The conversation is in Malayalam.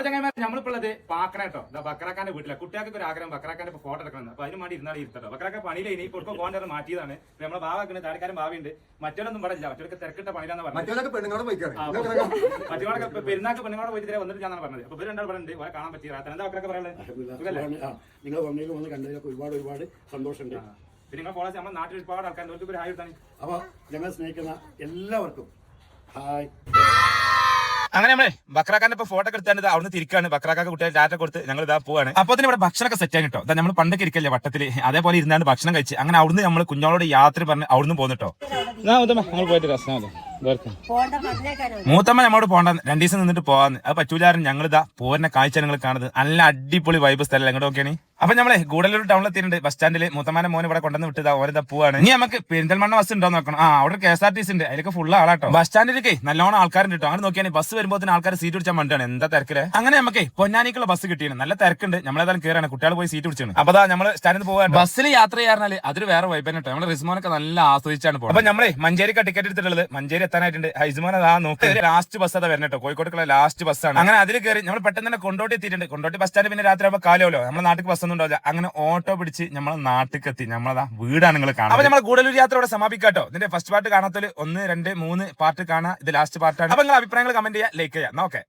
ചങ്ങന്മാർ നമ്മളിപ്പോഴത് പാക്കണേട്ടോ ബക്രാക്കാന്റെ വീട്ടിലെ കുട്ടികൾക്ക് ഒരു ആഗ്രഹം ബക്രാക്കാന്റെ ഫോട്ടോ എടുക്കണം. അപ്പൊ അതിന് വേണ്ടി ഇരുന്നാണ് ഇരുത്തട്ടോ. ബക്രാക്ക പണിയിലെ ഇനി കൊടുക്കോ പോകേണ്ടത് മാറ്റിയതാണ്. നമ്മളെ ഭാവത്തിന് താടിക്കാരൻ ഭാവിയുണ്ട്. മറ്റൊരൊന്നും പടില്ല. മറ്റൊക്കെ തിരക്കിട്ട പണിയിലാന്ന് പറഞ്ഞത്. മറ്റൊക്കെ പെരുന്നാക്ക് പെണ്ണുങ്ങളോട് പോയിട്ട് ഇതേ വന്നിട്ട് ഞാൻ പറഞ്ഞത്. അപ്പൊ രണ്ടാൾ പറഞ്ഞിട്ട് കാണാൻ പറ്റിയ എന്താ ബക്രാക്ക പറയുന്നത്? നിങ്ങൾ വന്നതിൽ വന്ന് കണ്ടതിലൊക്കെ ഒരുപാട് സന്തോഷമുണ്ട്. പിന്നെ നിങ്ങൾ ഫോളോസ് നമ്മുടെ നാട്ടിൽ ഒരുപാട് ആൾക്കാർ ഒരു ഹായ് എടുത്താണ്. അപ്പൊ ഞങ്ങൾ സ്നേഹിക്കുന്ന എല്ലാവർക്കും ഹായ്. അങ്ങനെ നമ്മളെ ബക്രാക്കാന്റെ ഇപ്പൊ ഫോട്ടോ എടുത്താൽ അവിടുന്ന് തിരിക്കാണ്. ബക്രാക്കാക്ക് കുട്ടികൾ ടാറ്റ കൊടുത്ത് ഞങ്ങൾ ഇതാ പോവാണ്. അപ്പൊ തന്നെ ഇവിടെ ഭക്ഷണമൊക്കെ സെറ്റ് ആയിട്ടോ. നമ്മൾ പണ്ടൊക്കെ ഇരിക്കല്ലേ വട്ടത്തില്, അതേപോലെ ഇരുന്നാണ്ട് ഭക്ഷണം കഴിച്ച് അങ്ങനെ അവിടുന്ന് നമ്മൾ കുഞ്ഞോളോട് യാത്ര പറഞ്ഞ് അവിടുന്ന് പോന്നിട്ടോ. മൂത്തമ്മ നമ്മളോട് പോകണ്ട 2 ദിവസം നിന്നിട്ട് പോവാന്ന്. അത് പറ്റൂലാരും ഞങ്ങളിതാ പോരുന്ന കാഴ്ച നിങ്ങൾ കാണുന്നത്. നല്ല അടിപൊളി വൈബ് സ്ഥലം എങ്ങോട്ട് നോക്കിയാണ്. അപ്പൊ നമ്മളെ ഗൂഡല്ലൂർ ടൗണിൽ എത്തിയിട്ടുണ്ട്. ബസ് സ്റ്റാൻഡില് മൂത്തമാന്റെ മോൻ ഇവിടെ കൊണ്ടുവന്ന് വിട്ടതാ. ഓരോ പോവാണ്. ഇനി നമുക്ക് പെരിന്തൽമണ്ണ ബസ് ഉണ്ടോ നോക്കണം. അവിടെ KSRTC ഉണ്ട്. അതിലൊക്കെ ഫുൾ ആളാട്ടോ. ബസ് സ്റ്റാൻഡിലേക്ക് നല്ലോണം ആൾക്കാരുണ്ട് കേട്ടോ. അങ്ങനെ നോക്കിയാൽ ബസ് വരുമ്പോൾ ആൾക്കാർ സീറ്റ് പിടിച്ചാൽ വേണ്ടിയാണ്. എന്താ തിരക്കില്. അങ്ങനെ നമുക്ക് പൊന്നാനിക്കുള്ള ബസ് കിട്ടിയാണ്. നല്ല തിരക്കുണ്ട്. നമ്മളേതായാലും കയറാണ്. കുട്ടികൾ പോയി സീറ്റ് പിടിച്ചാണ്. അപ്പൊ നമ്മൾ സ്റ്റാൻഡിൽ നിന്ന് പോകാൻ ബസ്സിൽ യാത്ര ചെയ്യാറിനാല് അതൊരു വേറെ വൈബ് കേട്ടോ. നമ്മള് റിസ്മോനൊക്കെ നല്ല ആസ്വദിച്ചാണ് പോകുന്നത്. അപ്പൊ നമ്മളെ മഞ്ചേരിക്ക് ടിക്കറ്റ് എടുത്തിട്ടുള്ളത് മഞ്ചേരി എത്താനായിട്ടുണ്ട്. ഹൈസ്മോൻ അതാ നോക്കി ലാസ്റ്റ് ബസ് അതാ വരണട്ടോ. കോഴിക്കോട്ടുള്ള ലാസ്റ്റ് ബസ്സാണ്. അങ്ങനെ അതിൽ കയറി നമ്മൾ പെട്ടെന്ന് തന്നെ കൊണ്ടോട്ടി എത്തിയിട്ടുണ്ട്. കൊണ്ടോട്ടി ബസ് സ്റ്റാൻഡ് പിന്നെ രാത്രി ആകുമ്പോൾ കാലമല്ലോ. നമ്മുടെ നാട്ടിൽ ബസ് ഒന്നും ഉണ്ടാവില്ല. അങ്ങനെ ഓട്ടോ പിടിച്ച് നമ്മളെ നാട്ടിലേക്ക് എത്തി. നമ്മളതാ വീടാണ് നിങ്ങൾ കാണാം. അപ്പൊ നമ്മൾ ഗൂഡല്ലൂർ യാത്ര ഇവിടെ സമാപിക്കാട്ടോ. ഇതിന്റെ ഫസ്റ്റ് പാർട്ട് കാണാത്തതിൽ 1, 2, 3 പാർട്ട് കാണാം. ഇത് ലാസ്റ്റ് പാർട്ടാണ്. അപ്പൊ നിങ്ങൾ അഭിപ്രായങ്ങൾ കമന്റ് ചെയ്യുക, ലൈക്ക് ചെയ്യാം. ഓക്കെ.